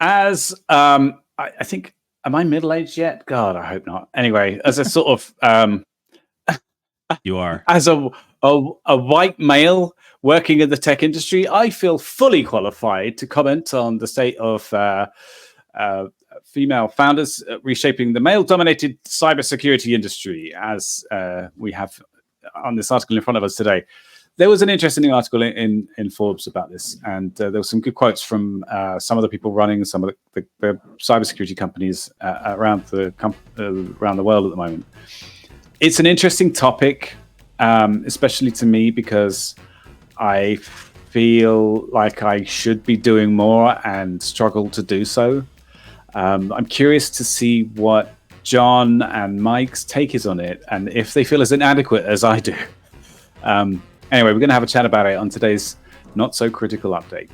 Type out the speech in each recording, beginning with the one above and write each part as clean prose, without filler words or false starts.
as I think, am I middle-aged yet? God, I hope not. Anyway, as a sort of You are. as a white male working in the tech industry, I feel fully qualified to comment on the state of female founders reshaping the male-dominated cybersecurity industry, as we have on this article in front of us today. There was an interesting article in Forbes about this, and there were some good quotes from some of the people running some of the cybersecurity companies around the world at the moment. It's an interesting topic, especially to me, because I feel like I should be doing more and struggle to do so. I'm curious to see what Jon and Mike's take is on it, and if they feel as inadequate as I do. Anyway, we're going to have a chat about it on today's Not So Critical Update.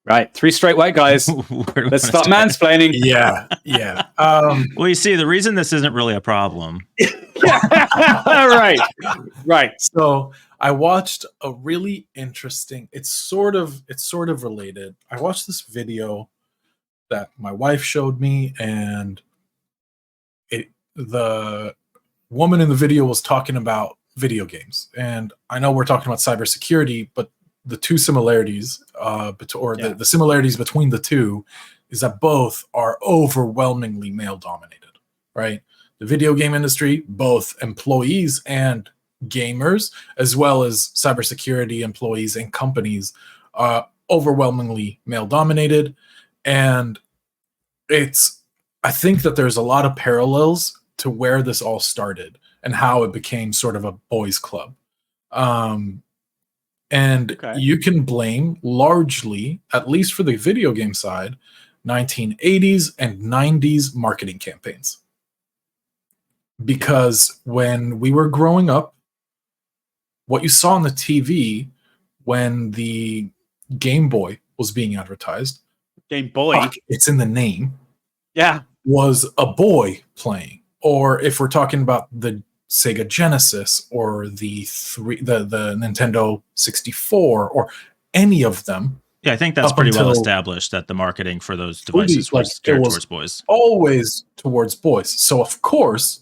Right, 3 straight white guys. Let's start mansplaining. Yeah. Well, you see, the reason this isn't really a problem. Right. So I watched a really interesting. It's sort of related. I watched this video that my wife showed me, and the woman in the video was talking about video games. And I know we're talking about cybersecurity, but the two similarities, the similarities between the two, is that both are overwhelmingly male dominated, right? The video game industry, both employees and gamers, as well as cybersecurity employees and companies, are overwhelmingly male dominated. And I think that there's a lot of parallels to where this all started and how it became sort of a boys' club. You can blame largely, at least for the video game side, 1980s and 90s marketing campaigns. Because when we were growing up, what you saw on the TV when the Game Boy was being advertised, Game Boy, it's in the name, yeah, was a boy playing. Or if we're talking about the Sega Genesis or the Nintendo 64 or any of them. Yeah, I think that's pretty well established that the marketing for those devices was geared towards boys. Always towards boys. So of course,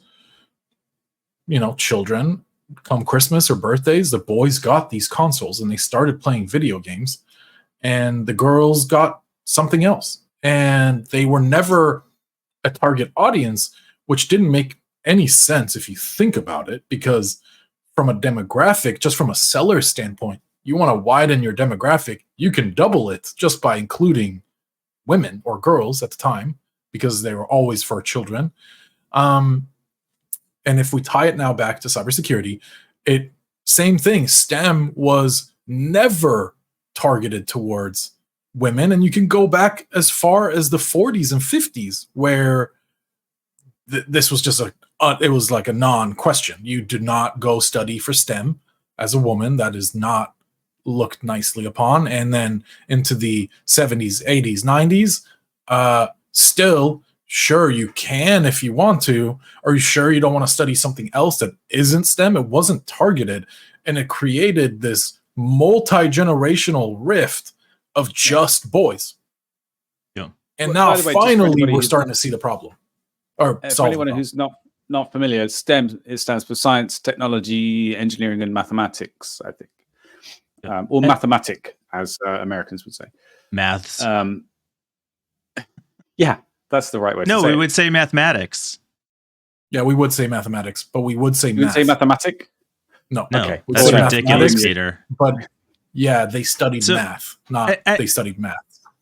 children, come Christmas or birthdays, the boys got these consoles and they started playing video games, and the girls got something else. And they were never a target audience, which didn't make any sense if you think about it, because from a demographic, just from a seller standpoint, you want to widen your demographic, you can double it just by including women or girls at the time, because they were always for children. And if we tie it now back to cybersecurity, same thing. STEM was never targeted towards women, and you can go back as far as the 40s and 50s, where this was just it was like a non-question. You do not go study for STEM as a woman. That is not looked nicely upon. And then into the 70s, 80s, 90s, still, sure, you can if you want to. Are you sure you don't want to study something else that isn't STEM? It wasn't targeted. And it created this multi-generational rift of just boys. Yeah. And now finally we're starting to see the problem. Or for anyone who's not familiar, STEM, it stands for science, technology, engineering, and mathematics, I think. Or mathematic, as Americans would say. Maths. Yeah, that's the right way to say it. No, we would say mathematics. Yeah, we would say mathematics, but we would say math. You would say mathematic? No. Okay. That's ridiculous, Peter. But yeah, they studied math, they studied math.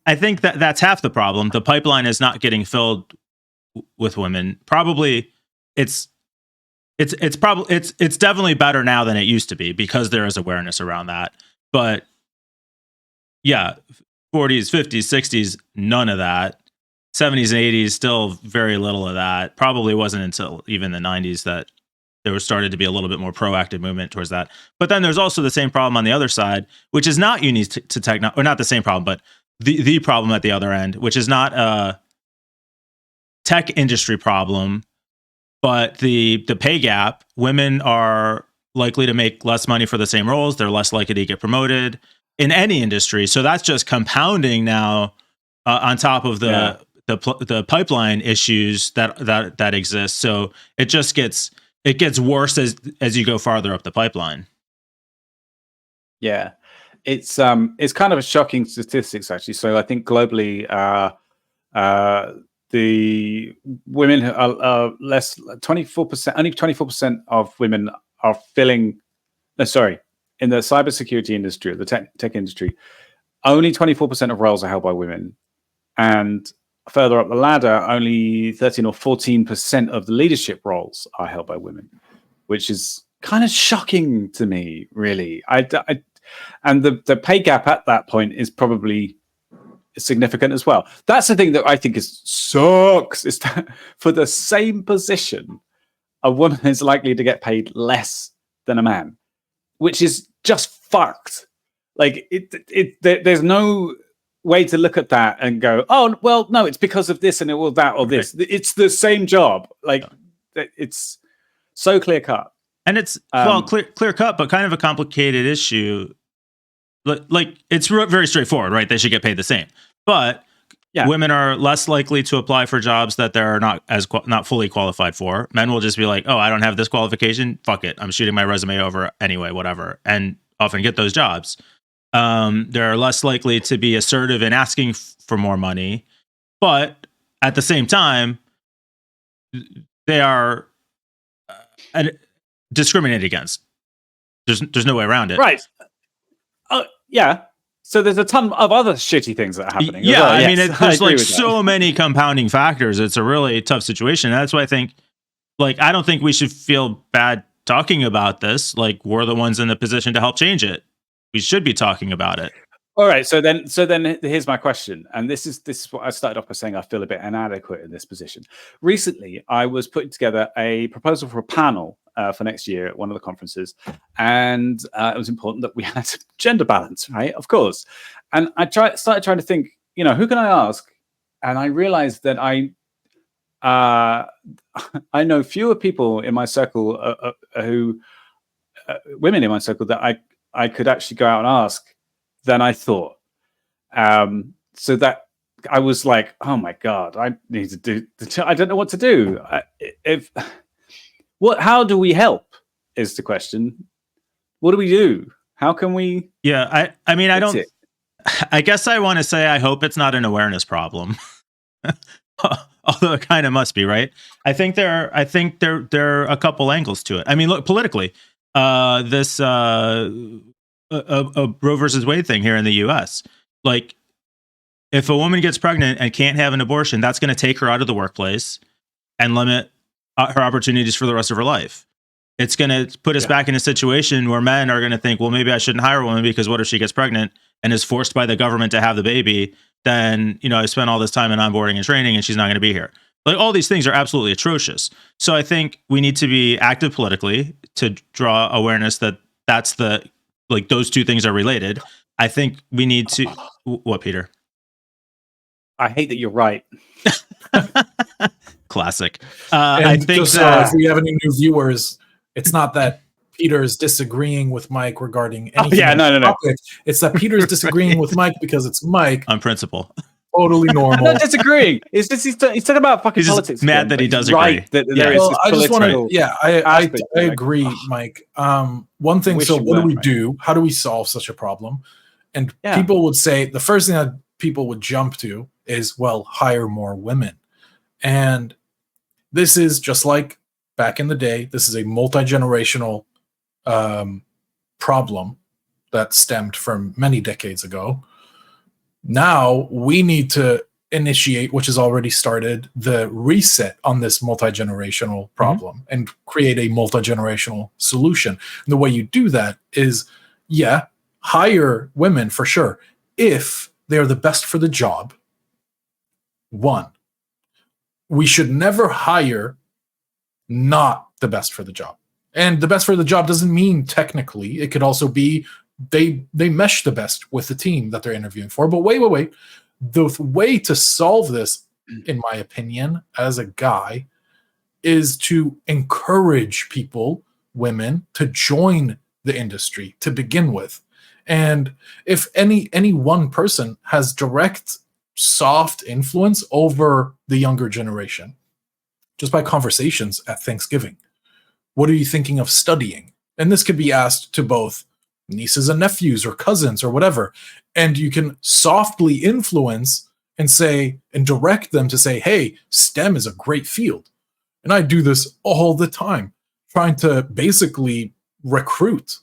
I think that's half the problem. The pipeline is not getting filled with women. Probably it's definitely better now than it used to be, because there is awareness around that. But yeah, 40s, 50s, 60s, none of that. 70s and 80s, still very little of that. Probably wasn't until even the 90s that there was started to be a little bit more proactive movement towards that. But then there's also the same problem on the other side, which is not unique to techno, or not the same problem, but the problem at the other end, which is not a tech industry problem, but the pay gap. Women are likely to make less money for the same roles. They're less likely to get promoted in any industry. So that's just compounding now on top of the pipeline issues that exist. So it gets worse as you go farther up the pipeline. Yeah, it's kind of a shocking statistics actually. So I think globally, the women are less 24%. Only 24% of women are filling. No, sorry, in the cybersecurity industry, the tech industry, only 24% of roles are held by women, and further up the ladder, only 13 or 14% of the leadership roles are held by women, which is kind of shocking to me, really. And the pay gap at that point is probably significant as well. That's the thing that I think sucks, is that for the same position, a woman is likely to get paid less than a man, which is just fucked. Like there's no way to look at that and go, oh well, no, it's because of this and it will that or this. It's the same job. Like it's so clear cut. And it's clear cut, but kind of a complicated issue. Like it's very straightforward, right? They should get paid the same, but women are less likely to apply for jobs that they're not fully qualified for. Men will just be like, oh, I don't have this qualification. Fuck it, I'm shooting my resume over anyway, whatever, and often get those jobs. They're less likely to be assertive in asking for more money, but at the same time, they are discriminated against. There's no way around it. Right. Yeah. So there's a ton of other shitty things that are happening. Yeah, well. I mean, there's like so many compounding factors. It's a really tough situation. That's why I think, I don't think we should feel bad talking about this. Like, we're the ones in the position to help change it. We should be talking about it. All right. So then here's my question. And this is what I started off by saying. I feel a bit inadequate in this position. Recently, I was putting together a proposal for a panel for next year at one of the conferences. And it was important that we had gender balance, right? Of course. And I started trying to think, who can I ask? And I realized that I know fewer people in my circle women in my circle that I could actually go out and ask than I thought. So that I was like, oh my God, I need to do, I don't know what to do. How do we help is the question. What do we do? How can we? Yeah. I guess I want to say, I hope it's not an awareness problem. Although it kind of must be, right? I think there are a couple angles to it. I mean, look, politically, this a Roe versus Wade thing here in the US. Like, if a woman gets pregnant and can't have an abortion, that's going to take her out of the workplace and limit her opportunities for the rest of her life. It's going to put us back in a situation where men are going to think, well, maybe I shouldn't hire a woman, because what if she gets pregnant and is forced by the government to have the baby? Then, I spent all this time in onboarding and training and she's not going to be here. Like, all these things are absolutely atrocious. So I think we need to be active politically to draw awareness that those two things are related. I think we need to, what, Peter? I hate that you're right. Classic. I think if we have any new viewers, it's not that Peter is disagreeing with Mike regarding anything. No. It's that Peter's disagreeing with Mike because it's Mike. On principle. Totally normal. I'm not disagreeing. It's just he's talking about fucking he's politics. Mad again, that he does right, agree. I just want to. I agree, Mike. One thing. So what do we do? How do we solve such a problem? And people would say the first thing that people would jump to is, well, hire more women. And this is just like back in the day. This is a multi-generational problem that stemmed from many decades ago. Now we need to initiate, which has already started, the reset on this multi-generational problem and create a multi-generational solution. And the way you do that is, hire women for sure, if they're the best for the job. One, we should never hire not the best for the job. And the best for the job doesn't mean technically. It could also be they mesh the best with the team that they're interviewing for. But wait. The way to solve this, in my opinion, as a guy, is to encourage people, women, to join the industry to begin with. And if any one person has direct, soft influence over the younger generation, just by conversations at Thanksgiving, what are you thinking of studying? And this could be asked to both nieces and nephews or cousins or whatever. And you can softly influence and say, and direct them to say, hey, STEM is a great field. And I do this all the time, trying to basically recruit.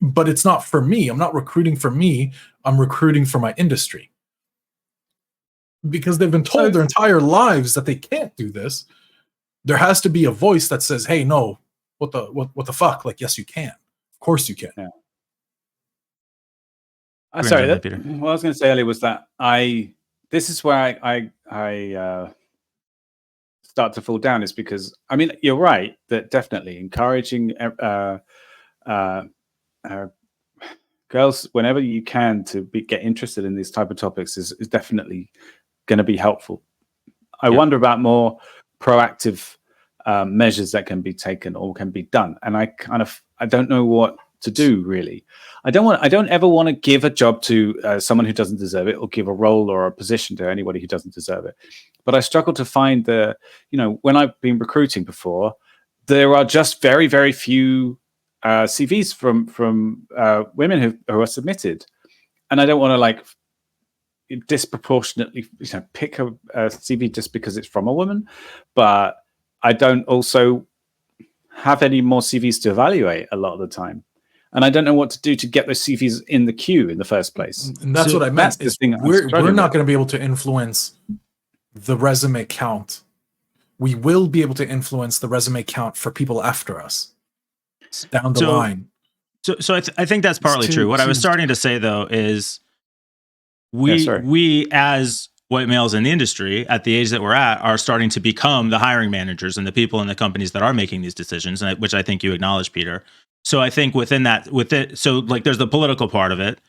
But it's not for me. I'm not recruiting for me. I'm recruiting for my industry. Because they've been told their entire lives that they can't do this. There has to be a voice that says, hey, no, what the fuck? Like, yes, you can. Of course you can. Yeah. Sorry, what I was going to say earlier was that this is where I start to fall down, is because, I mean, you're right that definitely encouraging girls whenever you can to get interested in these type of topics is definitely going to be helpful. I wonder about more proactive measures that can be taken or can be done, and I don't know what to do, really. I don't ever want to give a job to someone who doesn't deserve it, or give a role or a position to anybody who doesn't deserve it. But I struggle to find when I've been recruiting before, there are just very, very few CVs from women who are submitted, and I don't want to disproportionately pick a CV just because it's from a woman, but I don't also have any more CVs to evaluate a lot of the time. And I don't know what to do to get those CVs in the queue in the first place. And that's what I meant. Is we're not going to be able to influence the resume count. We will be able to influence the resume count for people after us down the line. So I think that's partly true. What I was starting to say, though, is we as white males in the industry at the age that we're at are starting to become the hiring managers and the people in the companies that are making these decisions, which I think you acknowledge, Peter. So I think there's the political part of it.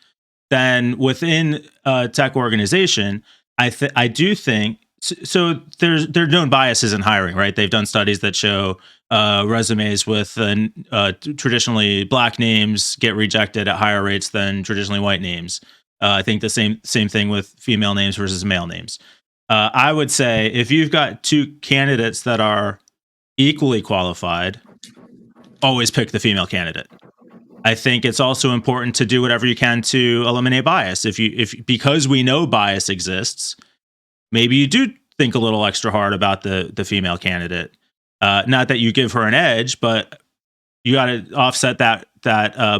Then within a tech organization, I do think so. There are known biases in hiring, right? They've done studies that show resumes with traditionally black names get rejected at higher rates than traditionally white names. I think the same thing with female names versus male names. I would say if you've got two candidates that are equally qualified, always pick the female candidate. I think it's also important to do whatever you can to eliminate bias. Because we know bias exists, maybe you do think a little extra hard about the female candidate. Not that you give her an edge, but you got to offset that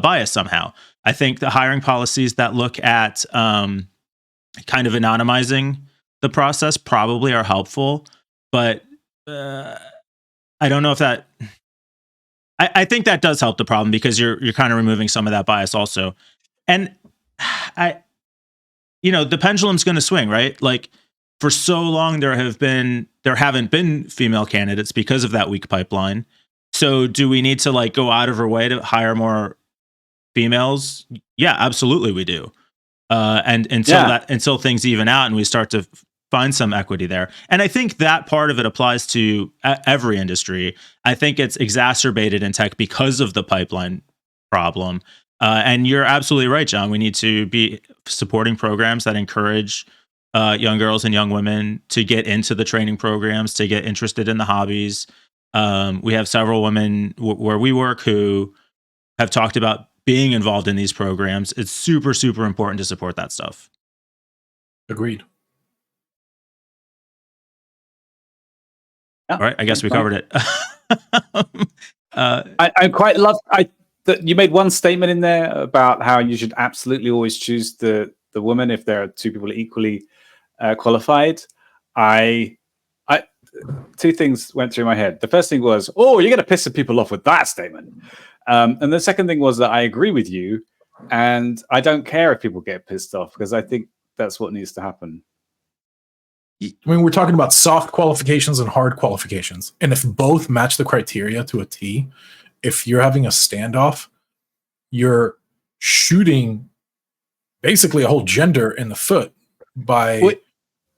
bias somehow. I think the hiring policies that look at kind of anonymizing the process probably are helpful, but I don't know if that. I think that does help the problem because you're kind of removing some of that bias also, and the pendulum's going to swing, right? Like for so long there haven't been female candidates because of that weak pipeline. So do we need to go out of our way to hire more females? Yeah, absolutely we do. And until things even out and we start to find some equity there. And I think that part of it applies to every industry. I think it's exacerbated in tech because of the pipeline problem. And you're absolutely right, John. We need to be supporting programs that encourage young girls and young women to get into the training programs, to get interested in the hobbies. We have several women where we work who have talked about being involved in these programs. It's super, super important to support that stuff. Agreed. All right, I guess we covered it. I quite love that you made one statement in there about how you should absolutely always choose the woman if there are two people equally qualified. Two things went through my head. The first thing was, you're going to piss some people off with that statement. And the second thing was that I agree with you, and I don't care if people get pissed off because I think that's what needs to happen. I mean, we're talking about soft qualifications and hard qualifications. And if both match the criteria to a T, if you're having a standoff, you're shooting basically a whole gender in the foot by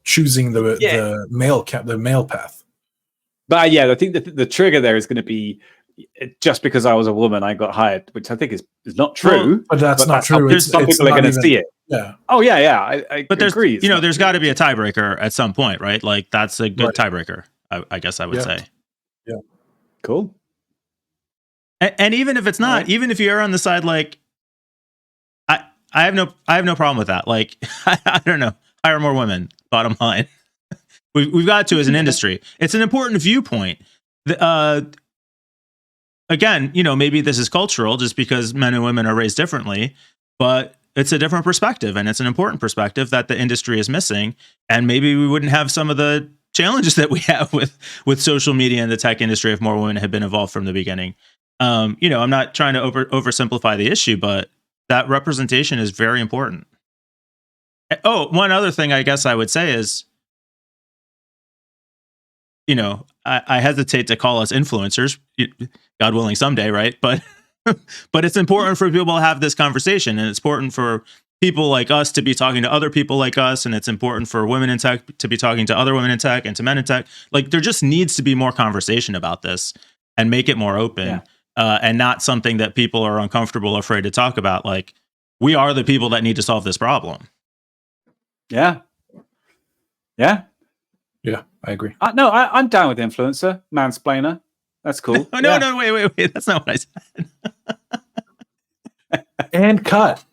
choosing the male path. But yeah, I think the trigger there is going to be just because I was a woman, I got hired, which I think is not true. But that's not true. Some people are going to see it. Yeah. Oh yeah. I but agree. There's got to be a tiebreaker at some point, right? Like that's a good tiebreaker. I guess I would say. Yeah. Cool. And even if it's not, even if you're on the side, like I have no problem with that. Like I don't know, hire more women. Bottom line, we've got to as an industry. It's an important viewpoint. Again, maybe this is cultural, just because men and women are raised differently, but it's a different perspective, and it's an important perspective that the industry is missing. And maybe we wouldn't have some of the challenges that we have with social media and the tech industry if more women had been involved from the beginning. I'm not trying to oversimplify the issue, but that representation is very important. Oh, one other thing I guess I would say is, I hesitate to call us influencers, God willing someday, right? But it's important for people to have this conversation, and it's important for people like us to be talking to other people like us, and it's important for women in tech to be talking to other women in tech and to men in tech. Like, there just needs to be more conversation about this and make it more open, and not something that people are uncomfortable or afraid to talk about. Like, we are the people that need to solve this problem. Yeah, I agree. No, I'm down with influencer, mansplainer. That's cool. No, wait. That's not what I said. And cut.